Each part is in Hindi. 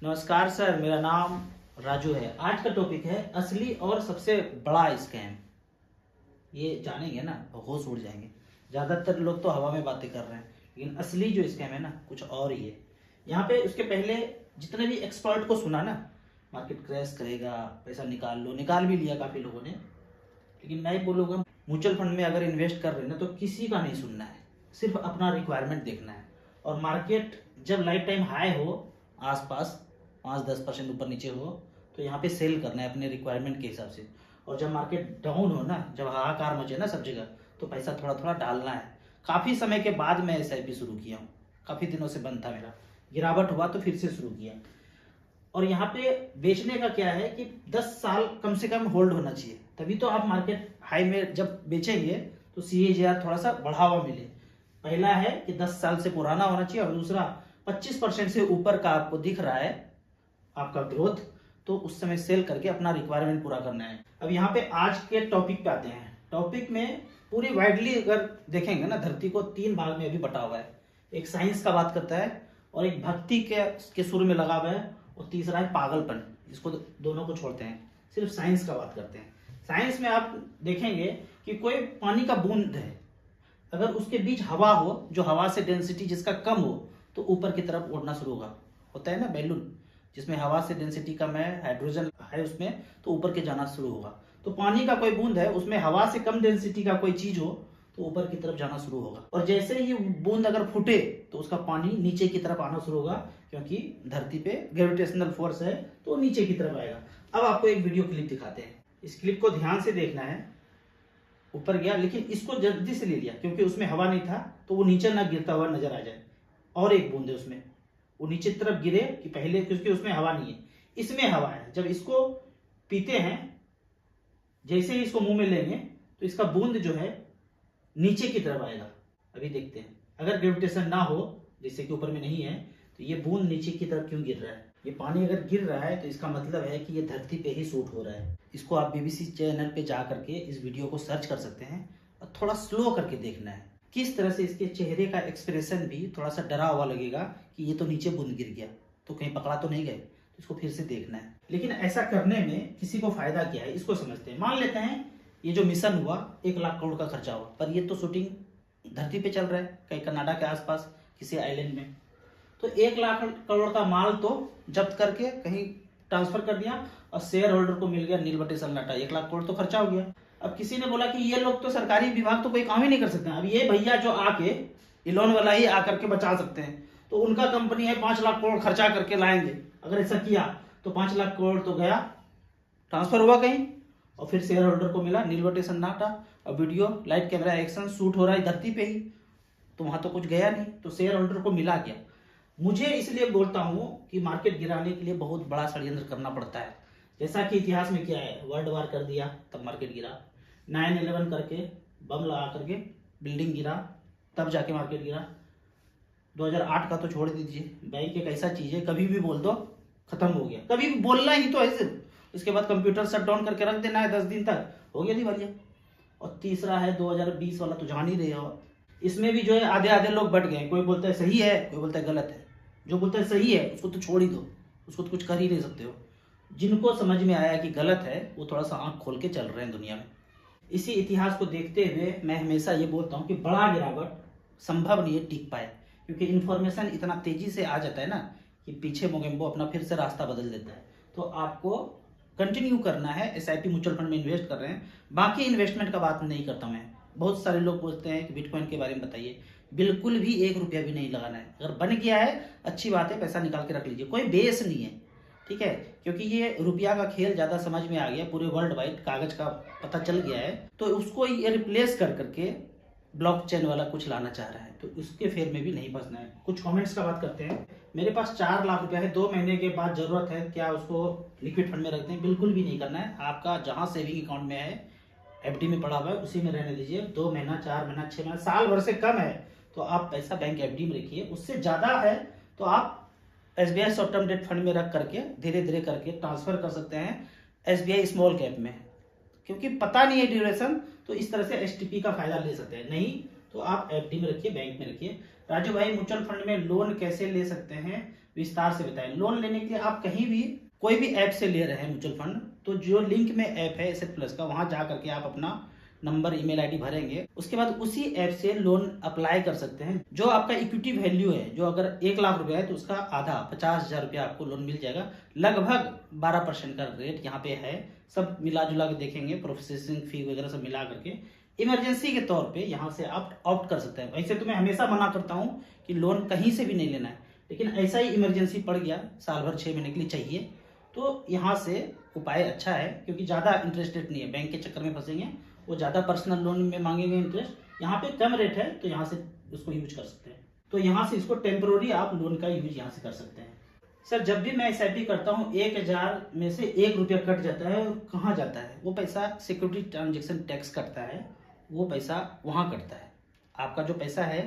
नमस्कार सर, मेरा नाम राजू है। आज का टॉपिक है असली और सबसे बड़ा स्कैम। ये जानेंगे ना तो होश उड़ जाएंगे। ज़्यादातर लोग तो हवा में बातें कर रहे हैं, लेकिन असली जो स्कैम है ना कुछ और ही है। यहाँ पे उसके पहले जितने भी एक्सपर्ट को सुना ना, मार्केट क्रैश करेगा, पैसा निकाल लो, निकाल भी लिया काफ़ी लोगों ने। लेकिन मैं बोलूँगा म्यूचुअल फंड में अगर इन्वेस्ट कर रहे हैं ना तो किसी का नहीं सुनना है, सिर्फ अपना रिक्वायरमेंट देखना है। और मार्केट जब लाइफ टाइम हाई हो, आसपास 5-10% ऊपर नीचे हो, तो यहाँ पे सेल करना है अपने रिक्वायरमेंट के हिसाब से। और जब मार्केट डाउन हो ना, जब हाहाकार मचे ना सब जगह, तो पैसा थोड़ा थोड़ा डालना है। काफ़ी समय के बाद मैं SIP शुरू किया हूँ, काफ़ी दिनों से बंद था मेरा, गिरावट हुआ तो फिर से शुरू किया। और यहाँ पे बेचने का क्या है कि 10 साल कम से कम होल्ड होना चाहिए, तभी तो आप मार्केट हाई में जब बेचेंगे तो CAGR थोड़ा सा बढ़ावा मिले। पहला है कि 10 साल से पुराना होना चाहिए, और दूसरा 25% से ऊपर का आपको दिख रहा है आपका ग्रोथ, तो उस समय सेल करके अपना रिक्वायरमेंट पूरा करना है। अब यहाँ पे आज के टॉपिक पे आते हैं। टॉपिक में पूरी वाइडली अगर देखेंगे ना, धरती को 3 भाग में अभी बटा हुआ है। एक साइंस का बात करता है, और एक भक्ति के सुर में लगा हुआ है, और तीसरा है पागलपन। इसको दोनों को छोड़ते हैं, सिर्फ साइंस का बात करते हैं। साइंस में आप देखेंगे कि कोई पानी का बूंद है, अगर उसके बीच हवा हो, जो हवा से डेंसिटी जिसका कम हो, तो ऊपर की तरफ उड़ना शुरू होता है ना बैलून, जिसमें हवा से डेंसिटी कम है, हाइड्रोजन है उसमें, तो ऊपर के जाना शुरू होगा। तो पानी का कोई बूंद है, उसमें हवा से कम डेंसिटी का कोई चीज हो, तो ऊपर की तरफ जाना शुरू होगा। और जैसे ही बूंद अगर फूटे तो उसका पानी नीचे की तरफ आना शुरू होगा, क्योंकि धरती पे ग्रेविटेशनल फोर्स है, तो नीचे की तरफ आएगा। अब आपको एक वीडियो क्लिप दिखाते हैं, इस क्लिप को ध्यान से देखना है। ऊपर गया, लेकिन इसको जल्दी से ले लिया क्योंकि उसमें हवा नहीं था, तो वो नीचे ना गिरता हुआ नजर आ जाए। और एक बूंद है उसमें, वो नीचे तरफ गिरे कि पहले, क्योंकि उसमें हवा नहीं है, इसमें हवा है। जब इसको पीते हैं, जैसे ही इसको मुंह में लेंगे तो इसका बूंद जो है नीचे की तरफ आएगा। अभी देखते हैं, अगर ग्रेविटेशन ना हो, जैसे कि ऊपर में नहीं है, तो ये बूंद नीचे की तरफ क्यों गिर रहा है। ये पानी अगर गिर रहा है तो इसका मतलब है कि ये धरती पे ही शूट हो रहा है। इसको आप BBC चैनल पे जा करके इस वीडियो को सर्च कर सकते हैं, और थोड़ा स्लो करके देखना है किस तरह से इसके चेहरे का एक्सप्रेशन भी थोड़ा सा डरा हुआ लगेगा कि ये तो नीचे बूंद गिर गया, तो कहीं पकड़ा तो नहीं गए। तो इसको फिर से देखना है। लेकिन ऐसा करने में किसी को फायदा क्या है, इसको समझते हैं। मान लेते हैं ये जो मिशन हुआ 1 लाख करोड़ का खर्चा हुआ, पर ये तो शूटिंग धरती पे चल रहा है, कहीं कनाडा के आसपास किसी आइलैंड में। तो 1 लाख करोड़ का माल तो जब्त करके कहीं ट्रांसफर कर दिया, और शेयर होल्डर को मिल गया नील बटे सन्नाटा। 1 लाख करोड़ तो खर्चा हो गया। अब किसी ने बोला कि ये लोग तो सरकारी विभाग तो कोई काम ही नहीं कर सकते। अब ये भैया जो आके इलोन वाला ही आकर के बचा सकते हैं, तो उनका कंपनी है 5 लाख करोड़ खर्चा करके लाएंगे। अगर ऐसा किया तो 5 लाख करोड़ तो गया, ट्रांसफर हुआ कहीं, और फिर शेयर होल्डर को मिला नील बटे सन्नाटा। और video light camera action shoot हो रहा है धरती पे ही, तो वहां तो कुछ गया नहीं, तो शेयर होल्डर को मिला क्या। मुझे इसलिए बोलता हूं कि मार्केट गिराने के लिए बहुत बड़ा षड्यंत्र करना पड़ता है। जैसा कि इतिहास में क्या है, वर्ल्ड वार कर दिया तब मार्केट गिरा, 9/11 करके बम लगा करके बिल्डिंग गिरा, तब जाके मार्केट गिरा। 2008 का तो छोड़ दीजिए, बैंक एक ऐसा चीज है, कभी भी बोल दो खत्म हो गया, कभी भी बोलना ही तो है सिर्फ। उसके बाद कंप्यूटर शट डाउन करके रख देना है 10 दिन तक, हो गया दिवालिया। और तीसरा है 2020 वाला, तो जान ही रहे हो। इसमें भी जो है आधे आधे लोग बट गए, कोई बोलता है सही है, कोई बोलता है गलत है। जो बोलता है सही है उसको तो छोड़ ही दो, उसको तो कुछ कर ही नहीं सकते हो। जिनको समझ में आया कि गलत है, वो थोड़ा सा आंख खोल के चल रहे हैं दुनिया में। इसी इतिहास को देखते हुए मैं हमेशा ये बोलता हूँ कि बड़ा गिरावट संभव नहीं है टिक पाए, क्योंकि इन्फॉर्मेशन इतना तेजी से आ जाता है ना कि पीछे मोगेम्बो अपना फिर से रास्ता बदल देता है। तो आपको कंटिन्यू करना है। SIP म्यूचुअल फंड में इन्वेस्ट कर रहे हैं, बाकी इन्वेस्टमेंट का बात नहीं करता मैं। बहुत सारे लोग बोलते हैं कि बिटकॉइन के बारे में बताइए, बिल्कुल भी 1 रुपया भी नहीं लगाना है। अगर बन गया है अच्छी बात है, पैसा निकाल के रख लीजिए, कोई बेस नहीं है, ठीक है। क्योंकि ये रुपया का खेल ज्यादा समझ में आ गया, पूरे वर्ल्ड वाइड कागज का पता चल गया है, तो उसको ये रिप्लेस कर करके ब्लॉकचेन वाला कुछ लाना चाह रहा है, तो उसके फेर में भी नहीं फंसना है। कुछ कमेंट्स का बात करते हैं। मेरे पास 4 लाख रुपया है, 2 महीने के बाद जरूरत है, क्या उसको लिक्विड फंड में रखते हैं? बिल्कुल भी नहीं करना है। आपका जहां सेविंग अकाउंट में है, FD में पड़ा हुआ है, उसी में रहने दीजिए। 2 महीना, 4 महीना, 6 महीना, साल भर से कम है तो आप पैसा बैंक FD में रखिए। उससे ज्यादा है तो आप SBI short term debt fund में रख करके धीरे धीरे करके ट्रांसफर कर सकते हैं SBI स्मॉल कैप में, क्योंकि पता नहीं है ड्यूरेशन, तो इस तरह से STP का फायदा ले सकते हैं। नहीं तो आप FD में रखिए, बैंक में रखिए। राजू भाई, म्यूचुअल फंड में लोन कैसे ले सकते हैं? विस्तार से बताएं। लोन लेने के लिए आप कहीं भी कोई भी ऐप से ले रहे हैं म्यूचुअल फंड, तो जो लिंक में ऐप है एसेट प्लस का, वहां जा करके आप अपना नंबर, ईमेल आईडी भरेंगे, उसके बाद उसी ऐप से लोन अप्लाई कर सकते हैं। जो आपका इक्विटी वैल्यू है, जो अगर 1 लाख रुपया है तो उसका आधा 50,000 रुपया आपको लोन मिल जाएगा। लगभग 12% का रेट यहाँ पे है। सब मिला जुला के देखेंगे, प्रोसेसिंग फी वगैरह सब मिला करके इमरजेंसी के तौर पे यहाँ से आप ऑप्ट कर सकते हैं। वैसे तो मैं हमेशा मना करता हूँ कि लोन कहीं से भी नहीं लेना है, लेकिन ऐसा ही इमरजेंसी पड़ गया, साल भर 6 महीने के लिए चाहिए, तो यहाँ से उपाय अच्छा है, क्योंकि ज़्यादा इंटरेस्ट रेट नहीं है। बैंक के चक्कर में फंसेंगे, वो ज़्यादा पर्सनल लोन में मांगेंगे इंटरेस्ट, यहाँ पे कम रेट है, तो यहाँ से उसको यूज कर सकते हैं। तो यहाँ से इसको टेम्पोररी आप लोन का यूज यहाँ से कर सकते हैं। सर, जब भी मैं SIP करता हूँ 1,000 में से 1 रुपया कट जाता है, और कहाँ जाता है वो पैसा? सिक्योरिटी ट्रांजेक्शन टैक्स कटता है, वो पैसा वहाँ कटता है। आपका जो पैसा है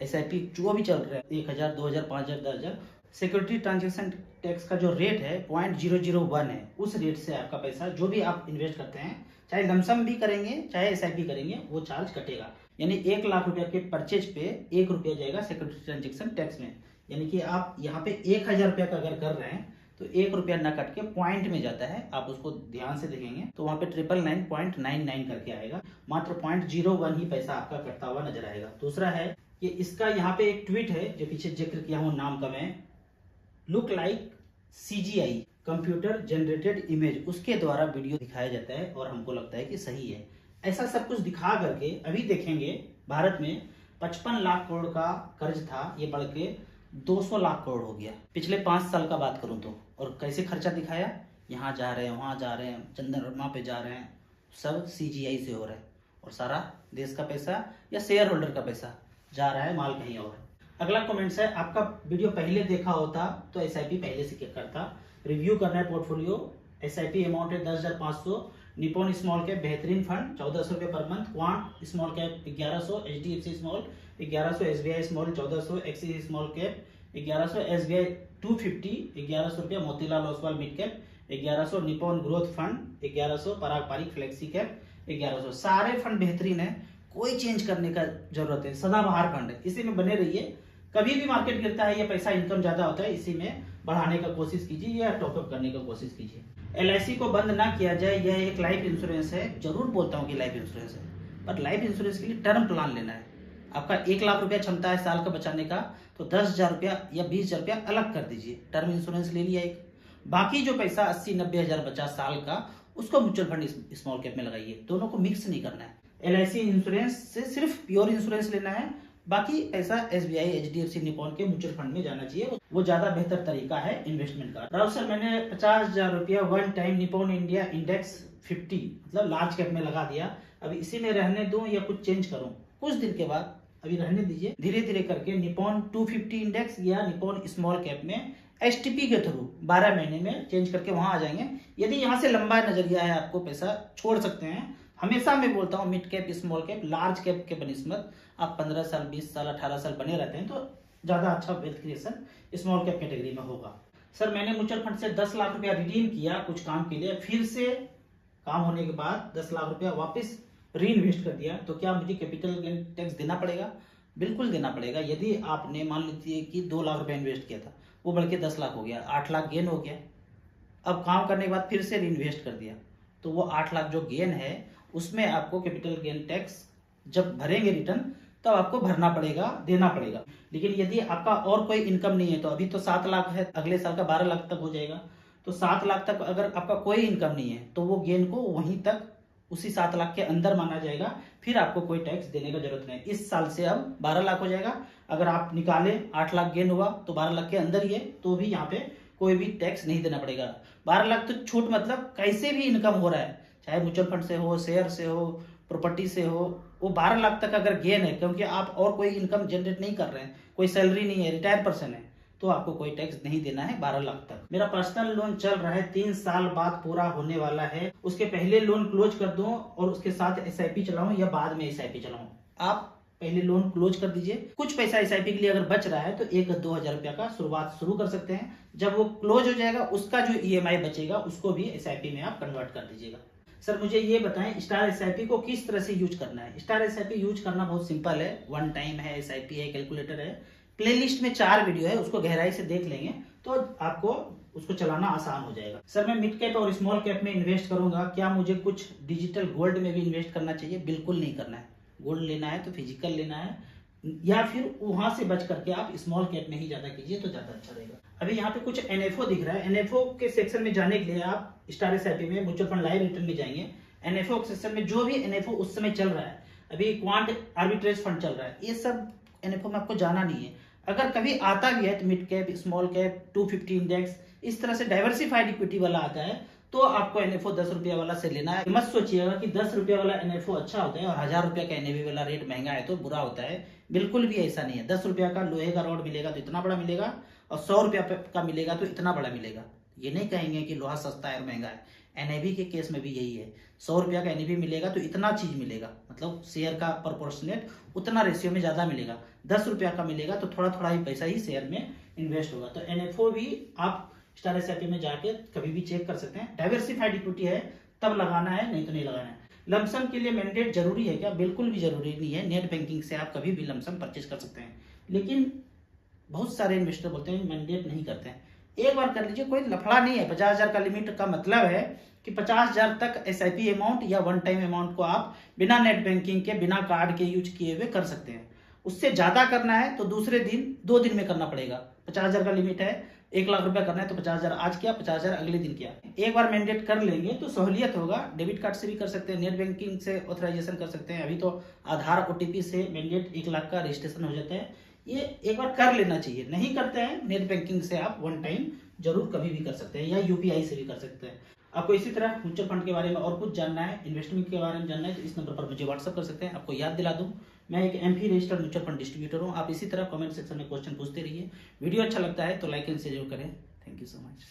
SIP जो भी चल रहा है 1,000, 2,000, 5,000, 10,000, सिक्योरिटी ट्रांजेक्शन टैक्स का जो रेट है 0.001 है, उस रेट से आपका पैसा जो भी आप इन्वेस्ट करते हैं, चाहे लमसम भी करेंगे चाहे SIP करेंगे, वो चार्ज कटेगा। यानी 1 लाख रुपया के परचेज पे 1 रुपया जाएगा सिक्योरिटी ट्रांजेक्शन टैक्स में। यानी कि आप यहाँ पे 1,000 रुपया का अगर कर रहे हैं तो 1 रुपया न कट के पॉइंट में जाता है। आप उसको ध्यान से देखेंगे तो वहाँ पे 999.99 करके आएगा, मात्र 0.01 ही पैसा आपका कटता हुआ नजर आएगा। दूसरा है कि इसका यहाँ पे एक ट्वीट है जो पीछे जिक्र किया हूँ नाम का मैं, look like CGI, computer generated image, उसके द्वारा वीडियो दिखाया जाता है और हमको लगता है कि सही है। ऐसा सब कुछ दिखा करके अभी देखेंगे भारत में 55 लाख करोड़ का कर्ज था, ये बढ़ के 200 लाख करोड़ हो गया पिछले 5 साल का बात करूं तो। और कैसे खर्चा दिखाया, यहाँ जा रहे हैं, वहां जा रहे हैं, चंद्रमा पे जा रहे हैं, सब CGI से हो रहा है। और सारा देश का पैसा या शेयर होल्डर का पैसा जा रहा है माल कहीं और। अगला कमेंट्स है, आपका वीडियो पहले देखा होता तो SIP पहले से करता। रिव्यू करना है पोर्टफोलियो, SIP अमाउंट है 10,500, निपॉन स्मॉल कैप बेहतरीन फंड 1,400 रुपये per month, quant small cap 1,100, HDFC small 1,100, SBI small 1,400, axis small cap 1,100, SBI 250 1,100 रुपया, Motilal Oswal mid cap 1,100, Nippon growth fund 1,100, पराग पारिक फ्लेक्सी कैप 1,100। सारे फंड बेहतरीन है, कोई चेंज करने का जरूरत है, सदाबहार फंड है, इसी में बने रहिए। कभी भी मार्केट गिरता है या पैसा इनकम ज्यादा होता है, इसी में बढ़ाने का कोशिश कीजिए या टॉपअप करने का कोशिश कीजिए। LIC को बंद ना किया जाए, यह एक लाइफ इंश्योरेंस है। जरूर बोलता हूँ कि लाइफ इंश्योरेंस है, पर लाइफ इंश्योरेंस के लिए टर्म प्लान लेना है। आपका 1 लाख रुपया क्षमता है साल का बचाने का, तो 10,000 रुपया या 20,000 रुपया अलग कर दीजिए, टर्म इंश्योरेंस ले लिया एक। बाकी जो पैसा 80-90 हजार बचा साल का, उसको म्यूचुअल फंड स्मॉल कैप में लगाइए। दोनों को मिक्स नहीं करना है। LIC इंश्योरेंस से सिर्फ प्योर इंश्योरेंस लेना है, बाकी पैसा SBI, HDFC, निपॉन के म्यूचुअल फंड में जाना चाहिए, वो ज्यादा बेहतर तरीका है इन्वेस्टमेंट का। राहुल सर, मैंने 50,000 रुपया one time Nippon India index 50 मतलब लार्ज कैप में लगा दिया, अभी इसी में रहने दूं या कुछ चेंज करूं? कुछ दिन के बाद अभी रहने दीजिए, धीरे धीरे करके निपॉन 250 इंडेक्स या निपॉन स्मॉल कैप में STP के थ्रू 12 महीने में चेंज करके वहां आ जाएंगे। यदि यहाँ से लंबा नजरिया है, आपको पैसा छोड़ सकते हैं। हमेशा मैं बोलता हूँ mid cap, small cap, large cap के बनिस्बत आप 15 साल, 20 साल, 18 साल बने रहते हैं तो ज्यादा अच्छा wealth creation small cap category में होगा। सर, मैंने म्यूचुअल फंड से 10 लाख रुपया रिडीम किया कुछ काम के लिए, फिर से काम होने के बाद 10 लाख रुपया वापस री इन्वेस्ट कर दिया, तो क्या मुझे कैपिटल गेन टैक्स देना पड़ेगा? बिल्कुल देना पड़ेगा। यदि आपने मान लीजिए कि 2 लाख रुपया इन्वेस्ट किया था, वो बढ़ के 10 लाख हो गया, 8 लाख गेन हो गया। अब काम करने के बाद फिर से री इन्वेस्ट कर दिया, तो वो 8 लाख जो गेन है उसमें आपको कैपिटल गेन टैक्स जब भरेंगे रिटर्न, तब आपको भरना पड़ेगा, देना पड़ेगा। लेकिन यदि आपका और कोई इनकम नहीं है, तो अभी तो 7 लाख है, अगले साल का 12 लाख तक हो जाएगा, तो 7 लाख तक अगर आपका कोई इनकम नहीं है तो वो गेन को वहीं तक उसी 7 लाख के अंदर माना जाएगा, फिर आपको कोई टैक्स देने का जरूरत नहीं। इस साल से अब 12 लाख हो जाएगा। अगर आप निकाले 8 लाख गेन हुआ तो 12 लाख के अंदर ही है, तो भी यहाँ पे कोई भी टैक्स नहीं देना पड़ेगा। 12 लाख तो छूट, मतलब कैसे भी इनकम हो रहा है, चाहे म्यूचुअल फंड से हो, शेयर से हो, प्रॉपर्टी से हो, वो 12 लाख तक अगर गेन है, क्योंकि आप और कोई इनकम जनरेट नहीं कर रहे हैं, कोई सैलरी नहीं है, रिटायर पर्सन है, तो आपको कोई टैक्स नहीं देना है 12 लाख तक। मेरा पर्सनल लोन चल रहा है, 3 साल बाद पूरा होने वाला है, उसके पहले लोन क्लोज कर दूं और उसके साथ SIP चलाऊं या बाद में SIP चलाऊं? आप पहले लोन क्लोज कर दीजिए। कुछ पैसा SIP के लिए अगर बच रहा है तो 1-2 हजार रुपया का शुरुआत शुरू कर सकते हैं। जब वो क्लोज हो जाएगा, उसका जो EMI बचेगा उसको भी SIP में आप कन्वर्ट कर दीजिएगा। सर, मुझे ये बताएं स्टार SIP को किस तरह से यूज करना है? स्टार SIP यूज करना बहुत सिंपल है, वन टाइम है, SIP है, कैलकुलेटर है। प्लेलिस्ट में 4 वीडियो है, उसको गहराई से देख लेंगे तो आपको उसको चलाना आसान हो जाएगा। सर मैं मिड कैप और स्मॉल कैप में इन्वेस्ट करूंगा, क्या मुझे कुछ डिजिटल गोल्ड में भी इन्वेस्ट करना चाहिए? बिल्कुल नहीं करना है। गोल्ड लेना है तो फिजिकल लेना है, या फिर वहां से बच करके आप स्मॉल कैप में ही ज्यादा कीजिए तो ज्यादा अच्छा रहेगा। अभी यहाँ पे कुछ एनएफओ दिख रहा है। एनएफओ के सेक्शन में जाने के लिए आप स्टार एसआईपी में म्यूचुअल फंड लाइव रिटर्न में जाएंगे। एनएफओ के सेक्शन में जो भी एनएफओ उस समय चल रहा है, अभी क्वांट आर्बिट्रेज फंड चल रहा है, ये सब एनएफओ में आपको जाना नहीं है। अगर कभी आता भी है तो mid cap, small cap, 250 index, इस तरह से डाइवर्सिफाइड इक्विटी वाला आता है तो आपको एनएफओ 10 रुपया वाला से लेना है। मत सोचिएगा कि 10 रुपया वाला एनएफओ अच्छा होता है और 1000 रुपया का एनएवी वाला रेट महंगा है तो बुरा होता है। बिल्कुल भी ऐसा नहीं है। 10 रुपया का लोहे का रॉड मिलेगा तो इतना बड़ा मिलेगा, और 100 रुपया का मिलेगा तो इतना बड़ा मिलेगा। ये नहीं कहेंगे कि लोहा सस्ता है और महंगा है। एनएवी के केस में भी यही है। 100 रुपया का एनएवी मिलेगा तो इतना चीज मिलेगा, मतलब शेयर का प्रोपोर्शनेट उतना रेशियो में ज्यादा मिलेगा। 10 रुपया का मिलेगा तो थोड़ा थोड़ा ही पैसा ही शेयर में इन्वेस्ट होगा। तो एनएफओ भी आप स्टार एसआईपी में जाके कभी भी चेक कर सकते हैं। डाइवर्सिफाइड इक्विटी है तब लगाना है, नहीं तो नहीं लगाना है। लमसम के लिए मैंडेट जरूरी है क्या? बिल्कुल भी जरूरी नहीं है। नेट बैंकिंग से आप कभी भी लमसम परचेज कर सकते हैं, लेकिन बहुत सारे इन्वेस्टर बोलते हैं मैंडेट नहीं करते हैं। एक बार कर लीजिए, कोई लफड़ा नहीं है। 50,000 का लिमिट का मतलब है कि 50,000 तक एसआईपी अमाउंट या वन टाइम अमाउंट को आप बिना नेट बैंकिंग के, बिना कार्ड के यूज किए हुए कर सकते हैं। उससे ज्यादा करना है तो दूसरे दिन, 2 दिन में करना पड़ेगा। 50,000 का लिमिट है, 1 लाख रुपया करना है तो 50,000 आज किया, 50,000 अगले दिन किया। एक बार मैंडेट कर लेंगे तो सहूलियत होगा। डेबिट कार्ड से भी कर सकते हैं, नेट बैंकिंग से ऑथराइजेशन कर सकते हैं। अभी तो आधार ओटीपी से मैंडेट 1 लाख का रजिस्ट्रेशन हो जाता है। ये एक बार कर लेना चाहिए। नहीं करते हैं, नेट बैंकिंग से आप वन टाइम जरूर कभी भी कर सकते हैं, या यूपीआई से भी कर सकते हैं। आपको इसी तरह म्यूचुअल फंड के बारे में और कुछ जानना है, इन्वेस्टमेंट के बारे में जानना है, तो इस नंबर पर मुझे व्हाट्सअप कर सकते हैं। आपको याद दिला दूं, मैं एक MP registered mutual fund distributor हूं। आप इसी तरह कमेंट सेक्शन में क्वेश्चन पूछते रहिए। वीडियो अच्छा लगता है तो लाइक एंड शेयर जरूर करें। Thank you so much.